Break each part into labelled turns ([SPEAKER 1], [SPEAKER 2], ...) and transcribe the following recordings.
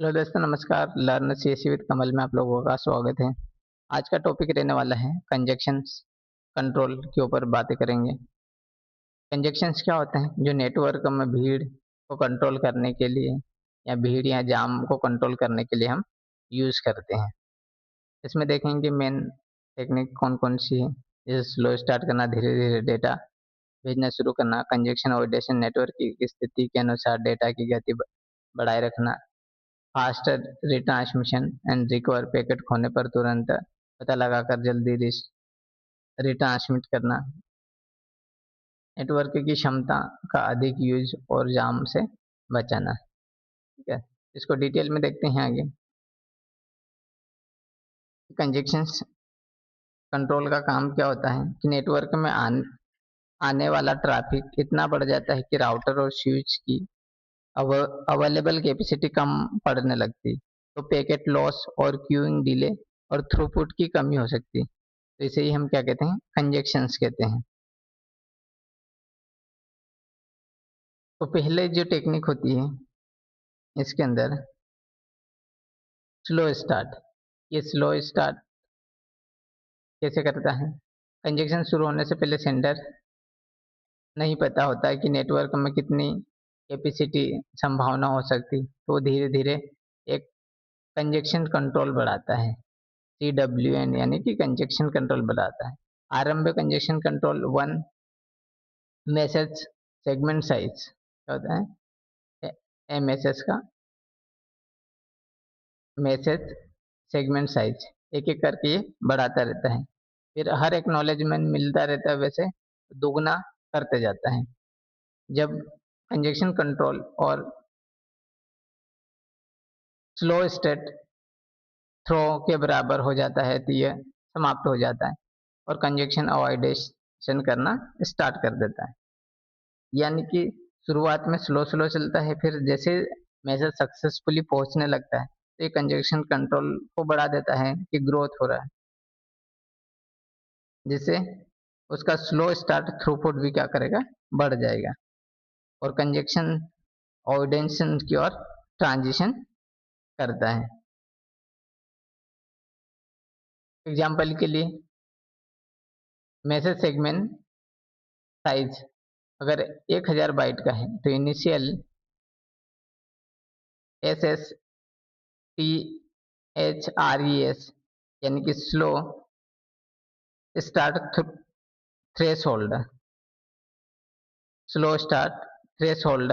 [SPEAKER 1] Hello दोस्तों, नमस्कार। Learn CSC with कमल में आप लोगों का स्वागत है। आज का टॉपिक रहने वाला है कंजक्शंस कंट्रोल के ऊपर बातें करेंगे। कंजक्शंस क्या होते हैं? जो नेटवर्क में भीड़ को कंट्रोल करने के लिए या भीड़ या जाम को कंट्रोल करने के लिए हम यूज करते हैं। इसमें देखेंगे मेन टेक्निक कौन कौन सी है। जैसे स्लो स्टार्ट करना, धीरे धीरे डेटा भेजना शुरू करना, कंजक्शन ऑर्डिनेशन नेटवर्क की स्थिति के अनुसार डेटा की गति बढ़ाए रखना, faster retransmission and recover, packet खोने पर तुरंत पता लगाकर जल्दी रिट्रांसमिट करना, नेटवर्क की क्षमता का अधिक यूज और जाम से बचाना। ठीक है, इसको डिटेल में देखते हैं आगे। कंजेक्शन कंट्रोल का काम क्या होता है कि नेटवर्क में आने वाला ट्रैफिक इतना बढ़ जाता है कि राउटर और स्विच की अवेलेबल कैपेसिटी कम पड़ने लगती, तो पैकेट लॉस और क्यूइंग डिले और थ्रूपुट की कमी हो सकती। तो इसे ही हम क्या कहते हैं? कंजेक्शंस कहते हैं। तो पहले जो टेक्निक होती है इसके अंदर स्लो स्टार्ट। ये स्लो स्टार्ट कैसे करता है? कंजेक्शन शुरू होने से पहले सेंडर नहीं पता होता है कि नेटवर्क में कितनी कैपेसिटी संभावना हो सकती, तो धीरे धीरे एक कंजेक्शन कंट्रोल बढ़ाता है, CWN, यानी कि कंजेक्शन कंट्रोल बढ़ाता है। आरंभ conjunction control 1, message segment size क्या होता है? MSS का मैसेज सेगमेंट साइज एक एक करके ये बढ़ाता रहता है। फिर हर एक्नॉलेजमेंट मिलता रहता है, वैसे दोगुना करते जाता है। जब कंजेक्शन कंट्रोल और स्लो स्टेट थ्रो के बराबर हो जाता है तो यह समाप्त हो जाता है और कंजेक्शन अवॉइडेशन करना स्टार्ट कर देता है। यानी कि शुरुआत में स्लो स्लो चलता है, फिर जैसे मैसेज सक्सेसफुली पहुंचने लगता है तो ये कंजेक्शन कंट्रोल को बढ़ा देता है कि ग्रोथ हो रहा है, जिससे उसका स्लो स्टार्ट थ्रूपुट भी क्या करेगा? बढ़ जाएगा और कंजेक्शन ऑर्डिनेशन की ओर ट्रांजिशन करता है। एग्जाम्पल के लिए मैसेज सेगमेंट साइज अगर 1000 बाइट का है तो इनिशियल SSTHRES यानी कि slow start threshold, slow start threshold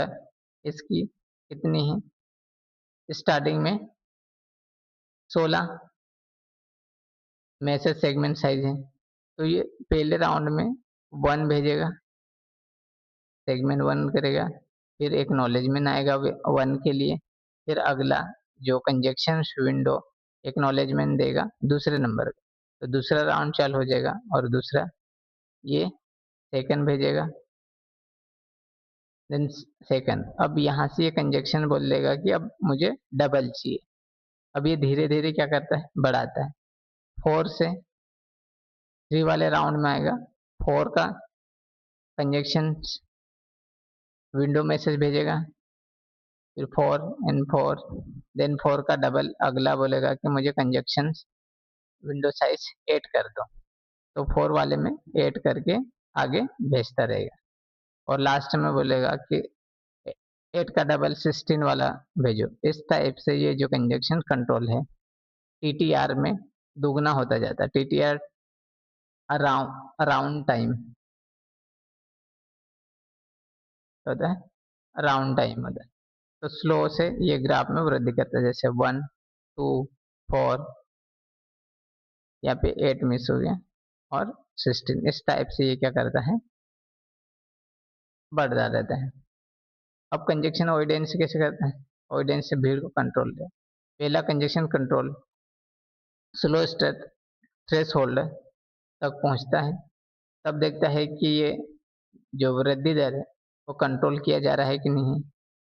[SPEAKER 1] इसकी कितनी है? स्टार्टिंग में 16 मैसेज सेगमेंट साइज है, तो ये पहले राउंड में 1 भेजेगा, सेगमेंट 1 करेगा, फिर एक्नॉलेजमेंट आएगा 1 के लिए, फिर अगला जो कंजेक्शन विंडो एक्नॉलेजमेंट देगा दूसरे नंबर का, तो दूसरा राउंड चालू हो जाएगा और दूसरा ये सेकंड भेजेगा, देन सेकंड। अब यहाँ से ये कंजेक्शन बोल देगा कि अब मुझे डबल चाहिए। अब ये धीरे धीरे क्या करता है? बढ़ाता है। 4 से 3 वाले राउंड में आएगा, 4 का कंजेक्शन विंडो मैसेज भेजेगा, फिर 4 एंड 4, देन 4 का डबल अगला बोलेगा कि मुझे कंजेक्शन विंडो साइज 8 कर दो, तो 4 वाले में 8 करके आगे भेजता रहेगा और लास्ट में बोलेगा कि 8 का डबल 16 वाला भेजो। इस टाइप से ये जो कंजेक्शन कंट्रोल है TTR में दुगना होता जाता है। TTR अराउंड टाइम होता है, राउंड टाइम होता है। तो स्लो से ये ग्राफ में वृद्धि करता है, जैसे 1 2 4, यहाँ पे 8 मिस हो गया और 16। इस टाइप से ये क्या करता है? बढ़ता रहता है। अब कंजेक्शन अवॉइडेंस कैसे करता है? अवॉइडेंस से भीड़ को कंट्रोल है। पहला congestion control slow state threshold तक पहुंचता है, तब देखता है कि ये जो वृद्धि दर है वो कंट्रोल किया जा रहा है कि नहीं,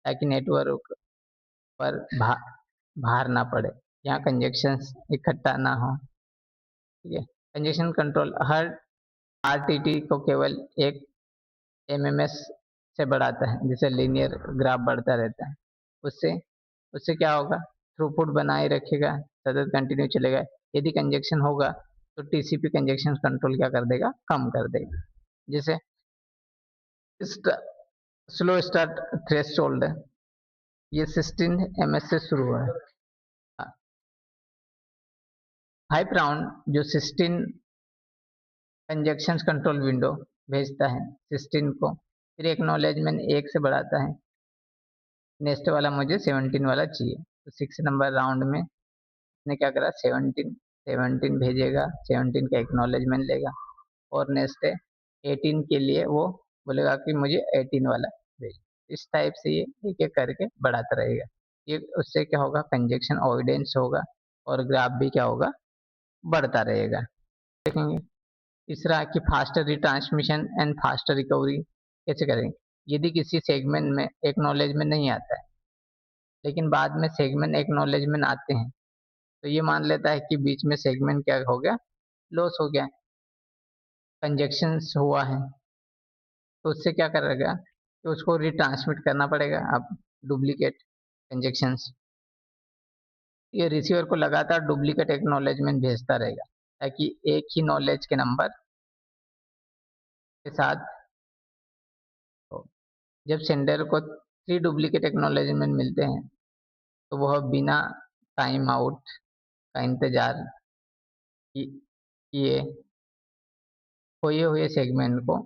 [SPEAKER 1] ताकि नेटवर्क पर भार ना पड़े, यहाँ कंजेक्शन इकट्ठा ना हो। ठीक है, कंजेक्शन कंट्रोल हर RTT को केवल एक MMS से बढ़ाता है, जैसे लीनियर ग्राफ बढ़ता रहता है। उससे उससे क्या होगा? थ्रूपुट बनाए रखेगा, सतत कंटिन्यू चलेगा। यदि कंजेक्शन होगा तो टीसीपी कंजेक्शन कंट्रोल क्या कर देगा, कम कर देगा। जैसे स्लो स्टार्ट थ्रेशोल्ड, ये 16 ms से शुरू हुआ है। 5 राउंड जो 16 कंजेक्शन कंट्रोल विंडो भेजता है 16 को, फिर एक्नॉलेजमेंट 1 से बढ़ाता है। नेक्स्ट वाला मुझे 17 वाला चाहिए, तो 6 नंबर राउंड में ने क्या करा, 17 भेजेगा, 17 का एक्नॉलेजमेंट लेगा, और नेक्स्ट है 18 के लिए वो बोलेगा कि मुझे 18 वाला भेज। इस टाइप से ये एक एक करके बढ़ाता रहेगा। ये उससे क्या होगा, कंजेक्शन अवॉइडेंस होगा और ग्राफ भी क्या होगा, बढ़ता रहेगा। देखेंगे तीसरा कि faster retransmission and faster recovery कैसे करेंगे। यदि किसी सेगमेंट में एक्नॉलेजमेंट नहीं आता है लेकिन बाद में सेगमेंट एक्नॉलेजमेंट आते हैं, तो ये मान लेता है कि बीच में सेगमेंट क्या हो गया, लॉस हो गया, कंजेक्शन हुआ है, तो उससे क्या करेगा कि उसको रिट्रांसमिट करना पड़ेगा अब डुप्लीकेट कंजेक्शन। ये रिसीवर को लगातार डुप्लीकेट एक्नॉलेजमेंट भेजता रहेगा ताकि एक ही नॉलेज के नंबर के साथ हो। जब सेंडर को 3 डुप्लीकेट एक्नॉलेजमेंट मिलते हैं तो वह बिना टाइम आउट का इंतजार किए खोए हुए सेगमेंट को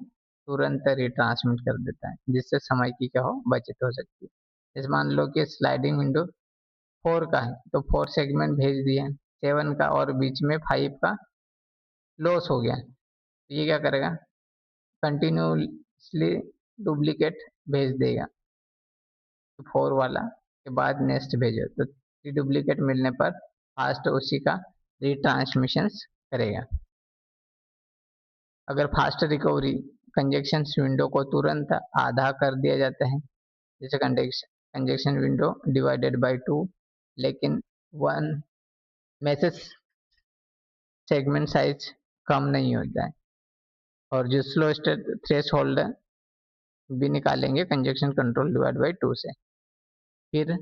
[SPEAKER 1] तुरंत रिट्रांसमिट कर देता है, जिससे समय की क्या हो, बचत हो सकती है। जैसे मान लो कि स्लाइडिंग विंडो 4 का है तो 4 सेगमेंट भेज दिए, 7 का और बीच में 5 का लॉस हो गया, तो ये क्या करेगा, कंटिन्यूसली डुप्लीकेट भेज देगा। 4 वाला के बाद नेक्स्ट भेजो, तो 3 डुप्लीकेट मिलने पर फास्ट उसी का रिट्रांसमिशन करेगा। अगर फास्ट रिकवरी कंजेक्शन विंडो को तुरंत आधा कर दिया जाता है, जैसे कंजेक्शन विंडो डिवाइडेड बाय 2, लेकिन 1 मैसेज सेगमेंट साइज कम नहीं होता है, और जो स्लो थ्रेश होल्ड भी निकालेंगे कंजेक्शन कंट्रोल डिवाइड बाय 2 से। फिर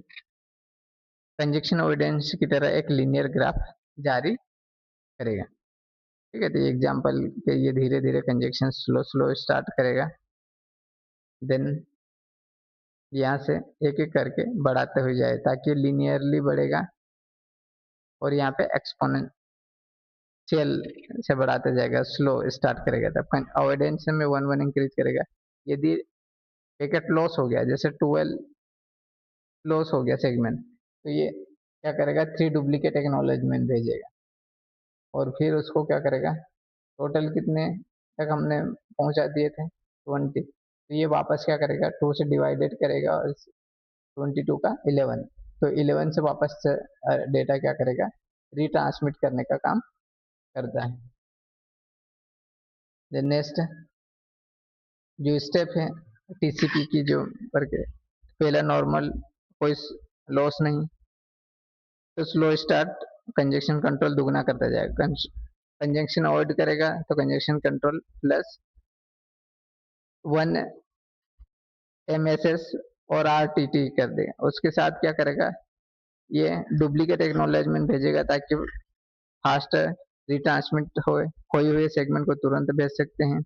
[SPEAKER 1] कंजेक्शन अवॉइडेंस की तरह एक लीनियर ग्राफ जारी करेगा। ठीक है, तो ये एग्जांपल के ये धीरे धीरे कंजेक्शन स्लो स्टार्ट करेगा, देन यहाँ से एक एक करके बढ़ाते हुए जाए ताकि लीनियरली बढ़ेगा, और यहाँ पे एक्सपोनेंशियल से बढ़ाते जाएगा, स्लो स्टार्ट करेगा तब अवॉइडेंस में 1 इंक्रीज करेगा। यदि पैकेट लॉस हो गया, जैसे 12 लॉस हो गया सेगमेंट, तो ये क्या करेगा, 3 डुप्लीकेट एक्नॉलेजमेंट भेजेगा, और फिर उसको क्या करेगा, टोटल कितने तक हमने पहुंचा दिए थे 20, तो ये वापस क्या करेगा, 2 से डिवाइडेड करेगा और 22 का 11, तो 11 से वापस डेटा क्या करेगा, रिट्रांसमिट करने का काम करता है। नेक्स्ट जो स्टेप है टीसीपी की जो करके, पहला नॉर्मल कोई लॉस नहीं, तो स्लो स्टार्ट कंजेक्शन कंट्रोल दुगना करता जाएगा, कंजेक्शन अवॉइड करेगा तो कंजेक्शन कंट्रोल प्लस 1 MSS और RTT कर देगा। उसके साथ क्या करेगा, ये डुप्लीकेट एक्नॉलेजमेंट भेजेगा ताकि फास्ट रिट्रांसमिट हो, खोए हुए सेगमेंट को तुरंत भेज सकते हैं।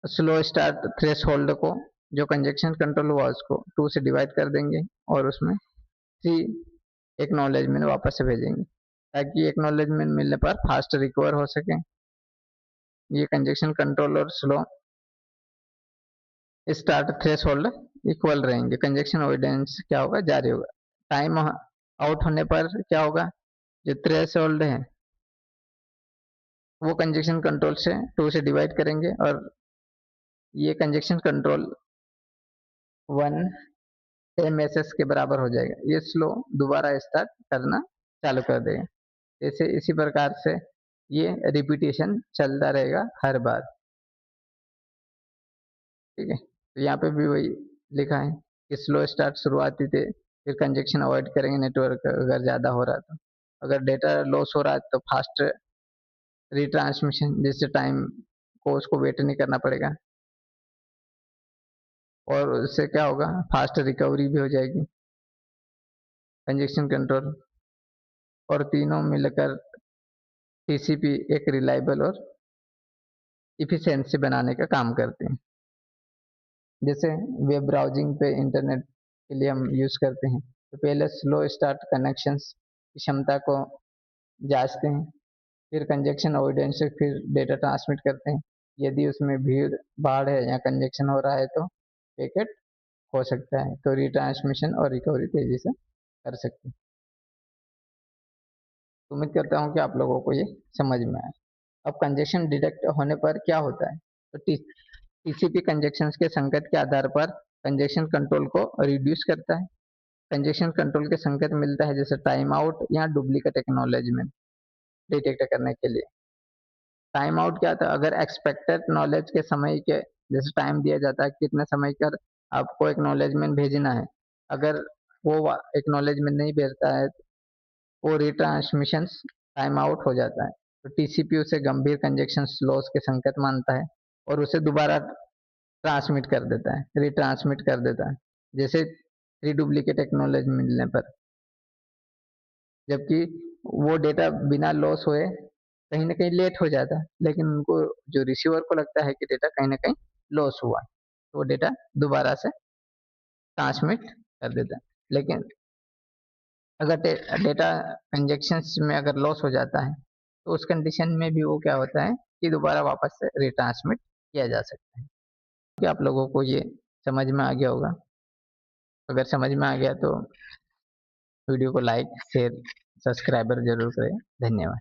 [SPEAKER 1] स्लो स्टार्ट थ्रेश होल्ड को, जो कंजेक्शन कंट्रोल हुआ उसको 2 से डिवाइड कर देंगे और उसमें 3 एक्नॉलेजमेंट वापस से भेजेंगे ताकि एक्नॉलेजमेंट मिलने पर फास्ट रिकवर हो सके। ये कंजेक्शन कंट्रोल और slow start threshold equal रहेंगे, कंजेक्शन अवॉइडेंस क्या होगा, जारी होगा। टाइम आउट होने पर क्या होगा, जो थ्रेश होल्ड है वो कंजेक्शन कंट्रोल से 2 से डिवाइड करेंगे, और ये कंजेक्शन कंट्रोल 1 MSS के बराबर हो जाएगा। ये स्लो दोबारा स्टार्ट करना चालू कर देगा। जैसे इसी प्रकार से ये रिपीटेशन चलता रहेगा हर बार। ठीक है, तो यहाँ पे भी वही लिखा है कि स्लो स्टार्ट शुरुआती थे, फिर कंजेक्शन अवॉइड करेंगे नेटवर्क अगर ज़्यादा हो रहा तो, अगर डेटा लॉस हो रहा है तो फास्ट रिट्रांसमिशन, जिससे टाइम को उसको वेट नहीं करना पड़ेगा, और उससे क्या होगा, फास्ट रिकवरी भी हो जाएगी। कंजेशन कंट्रोल, और तीनों मिलकर टीसीपी एक रिलायबल और इफिशिएंसी बनाने का काम करते हैं। जैसे वेब ब्राउजिंग पे इंटरनेट के लिए हम यूज करते हैं, तो पहले स्लो स्टार्ट कनेक्शंस की क्षमता को जांचते हैं, फिर कंजेक्शन अवॉइडेंस से फिर डेटा ट्रांसमिट करते हैं। यदि उसमें भीड़ भाड़ है या कंजेक्शन हो रहा है तो पैकेट हो सकता है, तो रिट्रांसमिशन और रिकवरी तेजी से कर सकते हैं। उम्मीद करता हूँ कि आप लोगों को ये समझ में आए। अब कंजेशन डिटेक्ट होने पर क्या होता है, तो टीसीपी कंजेक्शन के संकेत के आधार पर कंजेशन कंट्रोल को रिड्यूस करता है। कंजेशन कंट्रोल के संकेत मिलता है जैसे टाइम आउट या डुप्लीकेट एक्नॉलेजमेंट डिटेक्ट करने के लिए। टाइम आउट क्या था, अगर एक्सपेक्टेड नॉलेज के समय के जैसे टाइम दिया जाता है कितने समय कर आपको एक्नॉलेजमेंट भेजना है, अगर वो एक्नॉलेजमेंट नहीं भेजता है वो रिट्रांसमिशन टाइम आउट हो जाता है, तो टीसीपी उसे गंभीर कंजेक्शन लॉस के संकेत मानता है और उसे दोबारा ट्रांसमिट कर देता है, रिट्रांसमिट कर देता है, जैसे डुप्लीकेट एक्नॉलेजमेंट मिलने पर। जबकि वो डेटा बिना लॉस हुए कहीं ना कहीं लेट हो जाता है, लेकिन उनको जो रिसीवर को लगता है कि डेटा कहीं ना कहीं लॉस हुआ है, तो वो डेटा दोबारा से ट्रांसमिट कर देता है। लेकिन अगर डेटा कंजेक्शन में अगर लॉस हो जाता है तो उस कंडीशन में भी वो क्या होता है कि दोबारा वापस से रिट्रांसमिट किया जा सकता है। कि आप लोगों को ये समझ में आ गया होगा। अगर समझ में आ गया तो वीडियो को लाइक शेयर सब्सक्राइबर जरूर करें। धन्यवाद।